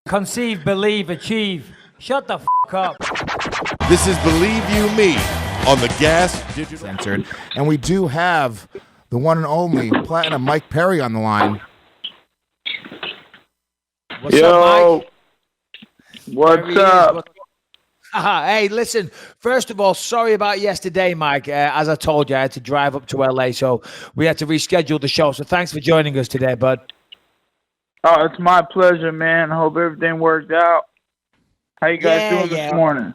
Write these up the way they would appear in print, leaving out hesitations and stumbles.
Conceive, believe, achieve. Shut the up. This is Believe You Me on the Gas Digital Censored. And we do have the one and only Platinum Mike Perry on the line. What's up, Mike? What's up? Hey, listen, first of all, sorry about yesterday, Mike. As I told you, I had to drive up to LA, so we had to reschedule the show. So thanks for joining us today, bud. Oh, it's my pleasure, man. I hope everything worked out. How you guys doing this morning?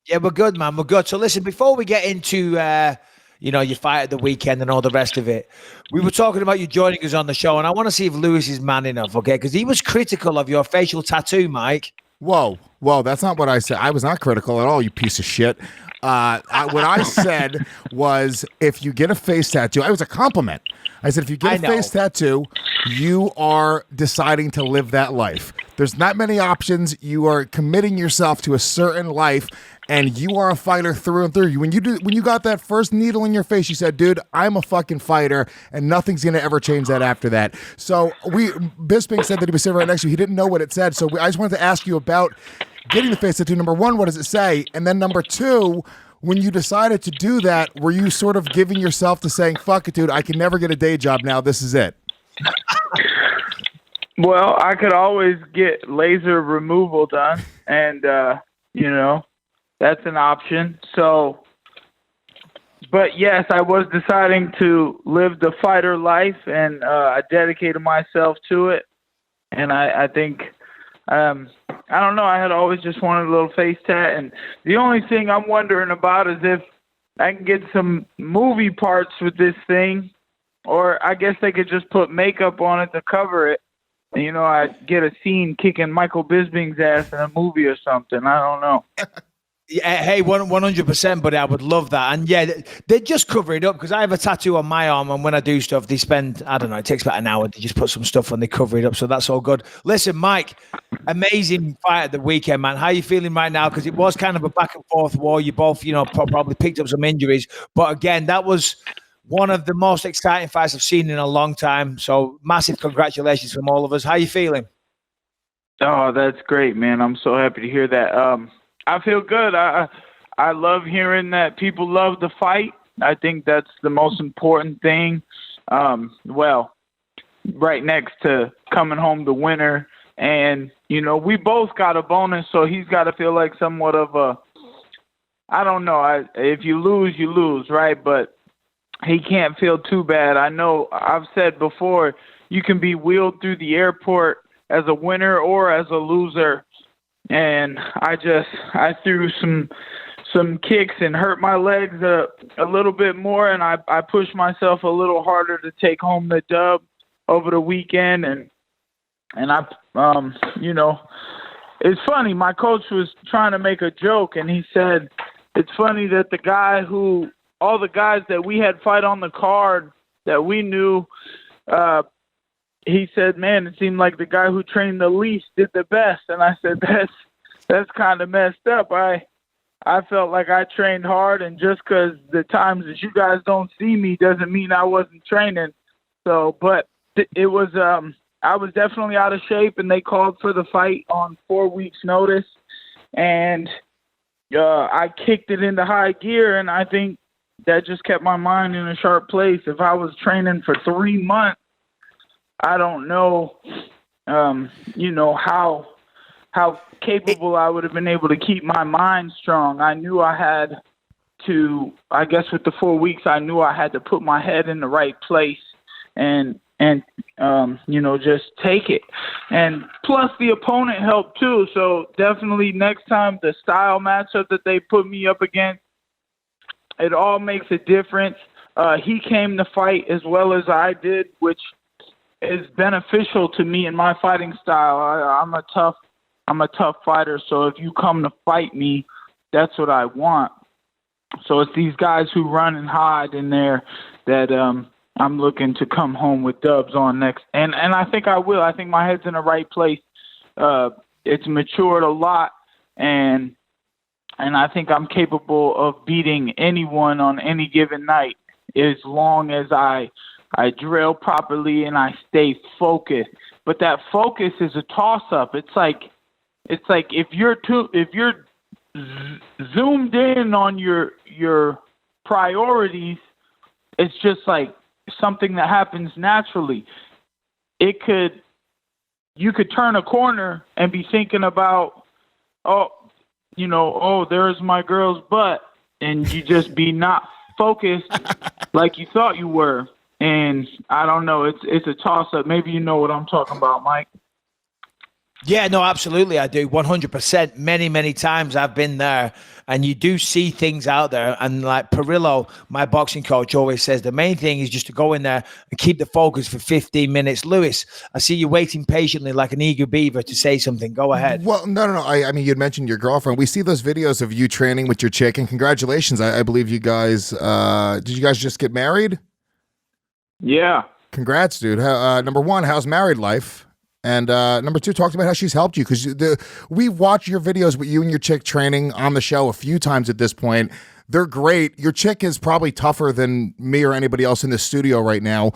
Yeah, we're good, man. We're good. So listen, before we get into, your fight at the weekend and all the rest of it, we were talking about you joining us on the show, and I want to see if Lewis is man enough, okay? Because he was critical of your facial tattoo, Mike. Whoa, that's not what I said. I was not critical at all, you piece of shit. What I said was, if you get a face tattoo, it was a compliment. I said, if you get a face tattoo, you are deciding to live that life. There's not many options. You are committing yourself to a certain life, and you are a fighter through and through. When you got that first needle in your face, you said, dude, I'm a fucking fighter, and nothing's going to ever change that after that. So Bisping said that he was sitting right next to you. He didn't know what it said, so I just wanted to ask you about getting the face tattoo. Number one, what does it say? And then number two, when you decided to do that, were you sort of giving yourself to saying, fuck it, dude, I can never get a day job now, this is it? Well, I could always get laser removal done, and, that's an option. So, but yes, I was deciding to live the fighter life, and I dedicated myself to it. And I think, I don't know, I had always just wanted a little face tat. And the only thing I'm wondering about is if I can get some movie parts with this thing, or I guess they could just put makeup on it to cover it. And, I get a scene kicking Michael Bisping's ass in a movie or something. I don't know. Yeah, hey, 100%, buddy. I would love that. And yeah, they just cover it up, because I have a tattoo on my arm, and when I do stuff, they spend, I don't know, it takes about an hour. They just put some stuff on, they cover it up. So that's all good. Listen, Mike, amazing fight at the weekend, man. How are you feeling right now? Because it was kind of a back and forth war. You both, probably picked up some injuries. But again, that was one of the most exciting fights I've seen in a long time. So massive congratulations from all of us. How are you feeling? Oh, that's great, man. I'm so happy to hear that. I feel good. I love hearing that people love the fight. I think that's the most important thing. Right next to coming home the winner. And, we both got a bonus, so he's got to feel like somewhat of a, I don't know, if you lose, you lose, right? But he can't feel too bad. I know I've said before, you can be wheeled through the airport as a winner or as a loser. And I threw some kicks and hurt my legs a little bit more, and I pushed myself a little harder to take home the dub over the weekend. And I, it's funny. My coach was trying to make a joke, and he said, it's funny that all the guys that we had fight on the card that we knew, he said, man, it seemed like the guy who trained the least did the best. And I said, that's kind of messed up. I felt like I trained hard, and just because the times that you guys don't see me doesn't mean I wasn't training. So, but it was, I was definitely out of shape, and they called for the fight on 4 weeks' notice. And I kicked it into high gear, and I think that just kept my mind in a sharp place. If I was training for 3 months, I don't know, how capable I would have been able to keep my mind strong. I knew I had to, I guess with the 4 weeks, I knew I had to put my head in the right place and just take it. And plus the opponent helped too. So definitely next time, the style matchup that they put me up against, it all makes a difference. He came to fight as well as I did, which is beneficial to me in my fighting style. I'm a tough fighter, so if you come to fight me, that's what I want. So it's these guys who run and hide in there that I'm looking to come home with dubs on next. And I think I will. I think my head's in the right place. It's matured a lot, and I think I'm capable of beating anyone on any given night as long as I drill properly and I stay focused. but that focus is a toss-up. It's like if you're zoomed in on your priorities, it's just like something that happens naturally. You could turn a corner and be thinking about, there's my girl's butt, and you just be not focused like you thought you were. And I don't know, it's a toss-up. Maybe you know what I'm talking about, Mike. Yeah, no, absolutely. I do. 100%. Many, many times I've been there, and you do see things out there. And like Perillo, my boxing coach, always says the main thing is just to go in there and keep the focus for 15 minutes. Lewis, I see you waiting patiently like an eager beaver to say something. Go ahead. Well, no. I mean, you'd mentioned your girlfriend. We see those videos of you training with your chick, and congratulations. I believe you guys, did you guys just get married? Yeah. Congrats, dude. Number one, how's married life? And number two, talk about how she's helped you, because we watch your videos with you and your chick training on the show a few times at this point. They're great. Your chick is probably tougher than me or anybody else in the studio right now,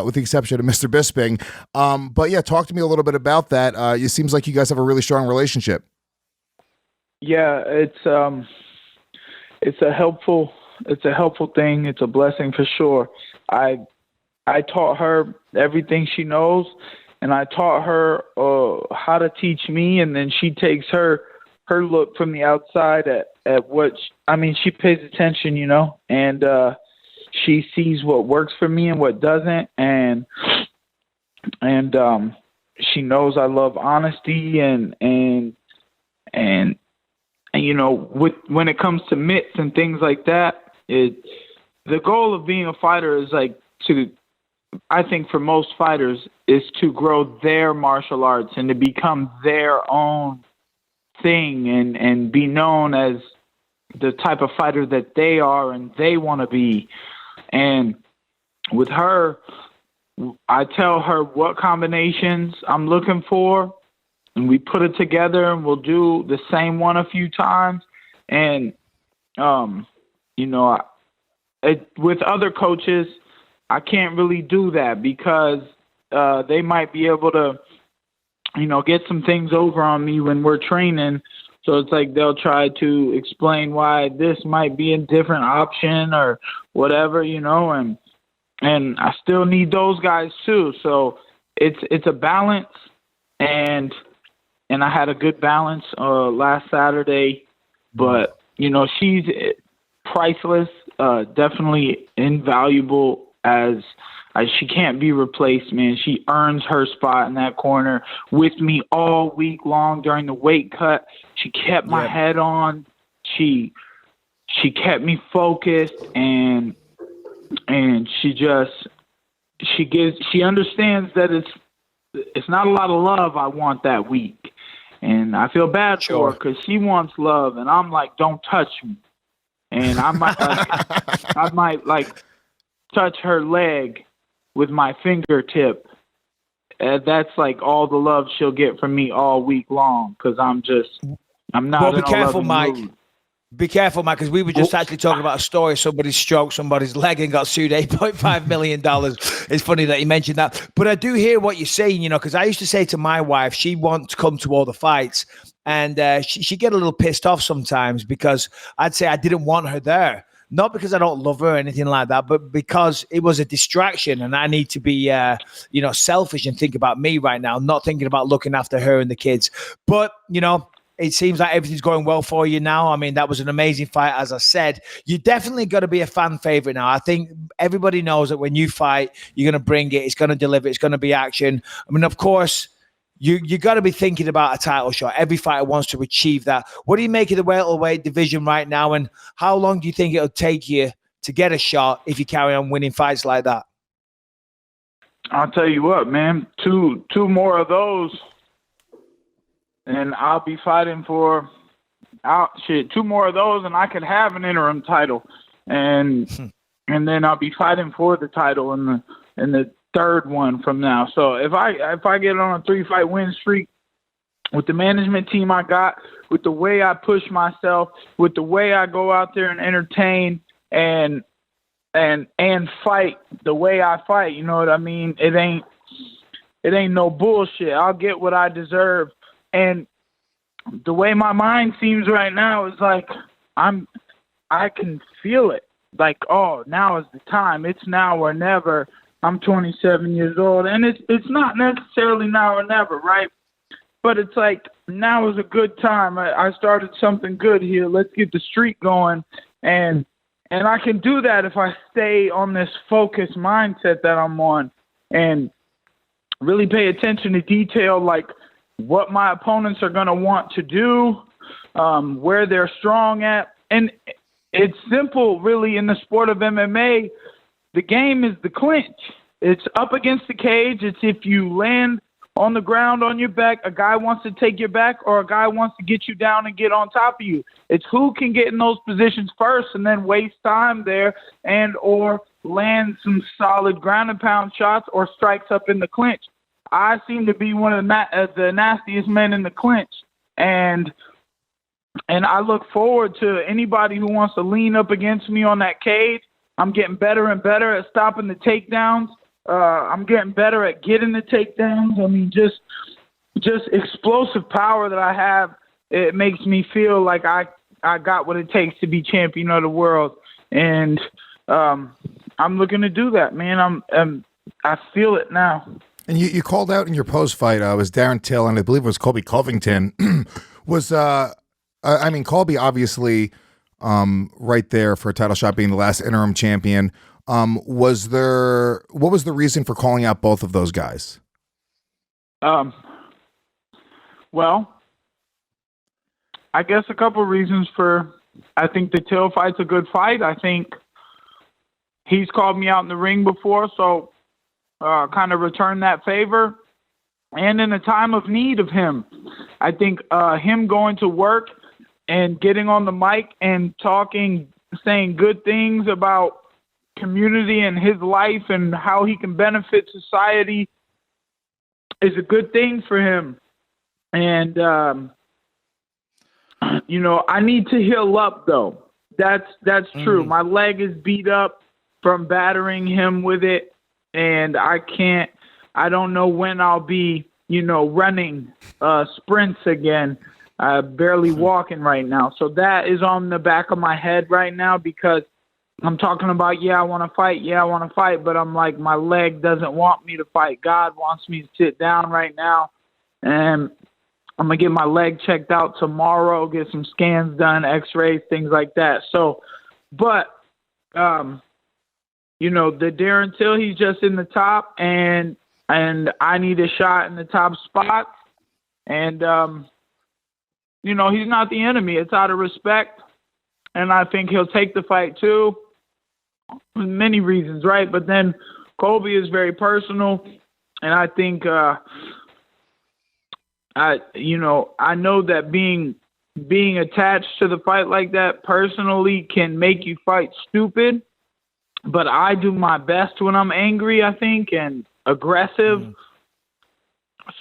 with the exception of Mr. Bisping. But yeah, talk to me a little bit about that. It seems like you guys have a really strong relationship. Yeah, it's a helpful thing. It's a blessing for sure. I taught her everything she knows, and I taught her how to teach me, and then she takes her look from the outside at what she pays attention, and she sees what works for me and what doesn't, and she knows I love honesty and when it comes to mitts and things like that, the goal of being a fighter is I think for most fighters is to grow their martial arts and to become their own thing and be known as the type of fighter that they are and they want to be. And with her, I tell her what combinations I'm looking for, and we put it together, and we'll do the same one a few times. And, with other coaches, I can't really do that because they might be able to, get some things over on me when we're training. So it's like they'll try to explain why this might be a different option or whatever, and I still need those guys too. So it's a balance, and I had a good balance last Saturday, but she's priceless, definitely invaluable. As she can't be replaced, man. She earns her spot in that corner with me all week long during the weight cut. She kept my head on. She kept me focused, and she understands that it's not a lot of love I want that week, and I feel bad for her because she wants love, and I'm like, don't touch me, and I might touch her leg with my fingertip. That's like all the love she'll get from me all week long because I'm not. Well, be careful, Mike. Mood. Be careful, Mike, because we were just actually talking about a story. Somebody stroked somebody's leg and got sued $8.5 million. It's funny that you mentioned that. But I do hear what you're saying, because I used to say to my wife, she wants to come to all the fights, and she'd get a little pissed off sometimes because I'd say I didn't want her there. Not because I don't love her or anything like that, but because it was a distraction, and I need to be, selfish and think about me right now, not thinking about looking after her and the kids. But, it seems like everything's going well for you now. I mean, that was an amazing fight, as I said. You definitely got to be a fan favorite now. I think everybody knows that when you fight, you're going to bring it. It's going to deliver. It's going to be action. I mean, of course, You got to be thinking about a title shot. Every fighter wants to achieve that. What do you make of the welterweight division right now, and how long do you think it'll take you to get a shot if you carry on winning fights like that? I'll tell you what, man. Two more of those, and I'll be fighting for two more of those, and I could have an interim title, and then I'll be fighting for the title in the third one from now. So if I get on a 3-fight win streak with the management team I got, with the way I push myself, with the way I go out there and entertain and fight the way I fight, you know what I mean? it ain't no bullshit. I'll get what I deserve. And the way my mind seems right now is like I can feel it. Like, oh, now is the time. It's now or never. I'm 27 years old, and it's not necessarily now or never, right? But it's like, now is a good time. I started something good here. Let's get the streak going. And I can do that if I stay on this focused mindset that I'm on and really pay attention to detail, like what my opponents are going to want to do, where they're strong at. And it's simple, really, in the sport of MMA. The game is the clinch. It's up against the cage. It's if you land on the ground on your back, a guy wants to take your back, or a guy wants to get you down and get on top of you. It's who can get in those positions first and then waste time there and or land some solid ground and pound shots or strikes up in the clinch. I seem to be one of the nastiest men in the clinch. And I look forward to anybody who wants to lean up against me on that cage. I'm getting better and better at stopping the takedowns. I'm getting better at getting the takedowns. I mean, just explosive power that I have. It makes me feel like I got what it takes to be champion of the world, and I'm looking to do that, man. I feel it now. And you called out in your post fight was Darren Till, and I believe it was Colby Covington. Colby obviously right there for a title shot, being the last interim champion. What was the reason for calling out both of those guys? Well, I guess a couple of reasons I think the Till fight's a good fight. I think he's called me out in the ring before, so kind of return that favor. And in a time of need of him, I think him going to work and getting on the mic and saying good things about community and his life and how he can benefit society is a good thing for him. And, I need to heal up, though. That's true. My leg is beat up from battering him with it, and I don't know when I'll be, running sprints again. Barely walking right now. So that is on the back of my head right now, because I'm talking about, I want to fight, but I'm like, my leg doesn't want me to fight. God wants me to sit down right now, and I'm going to get my leg checked out tomorrow, get some scans done, x-rays, things like that. So, but, the Darren Till, he's just in the top, and I need a shot in the top spot. And, he's not the enemy. It's out of respect. And I think he'll take the fight too. Many reasons, right? But then Colby is very personal. And I think, I know that being attached to the fight like that personally can make you fight stupid. But I do my best when I'm angry, I think, and aggressive.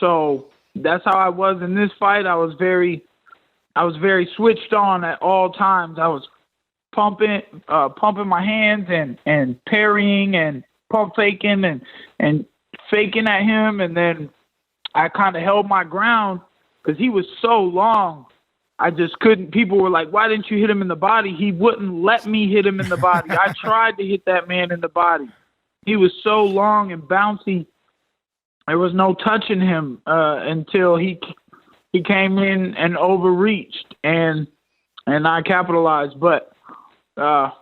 So that's how I was in this fight. I was very switched on at all times. I was pumping my hands and parrying and pump faking and faking at him. And then I kind of held my ground because he was so long. I just couldn't. People were like, why didn't you hit him in the body? He wouldn't let me hit him in the body. I tried to hit that man in the body. He was so long and bouncy. There was no touching him until he came in and overreached, and I capitalized. But, it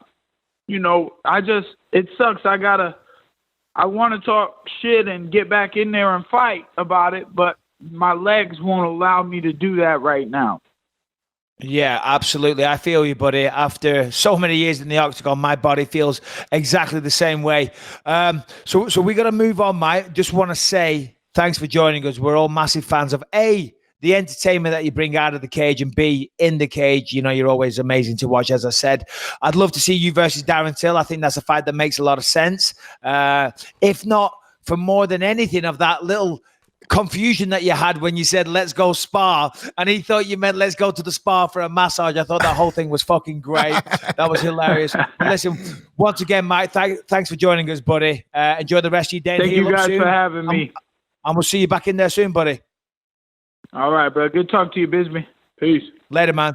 sucks. I want to talk shit and get back in there and fight about it, but my legs won't allow me to do that right now. Yeah, absolutely. I feel you, buddy. After so many years in the octagon, my body feels exactly the same way. So we got to move on, Mike. Just want to say thanks for joining us. We're all massive fans of A, the entertainment that you bring out of the cage, and B, in the cage. You're always amazing to watch, as I said. I'd love to see you versus Darren Till. I think that's a fight that makes a lot of sense. If not for more than anything of that little confusion that you had when you said let's go spa, and he thought you meant let's go to the spa for a massage. I thought that whole thing was fucking great. That was hilarious. But listen, once again, Mike, thanks for joining us, buddy. Enjoy the rest of your day. Thank you guys for having me. And we'll see you back in there soon, buddy. All right, bro. Good talk to you, Bisbee. Peace. Later, man.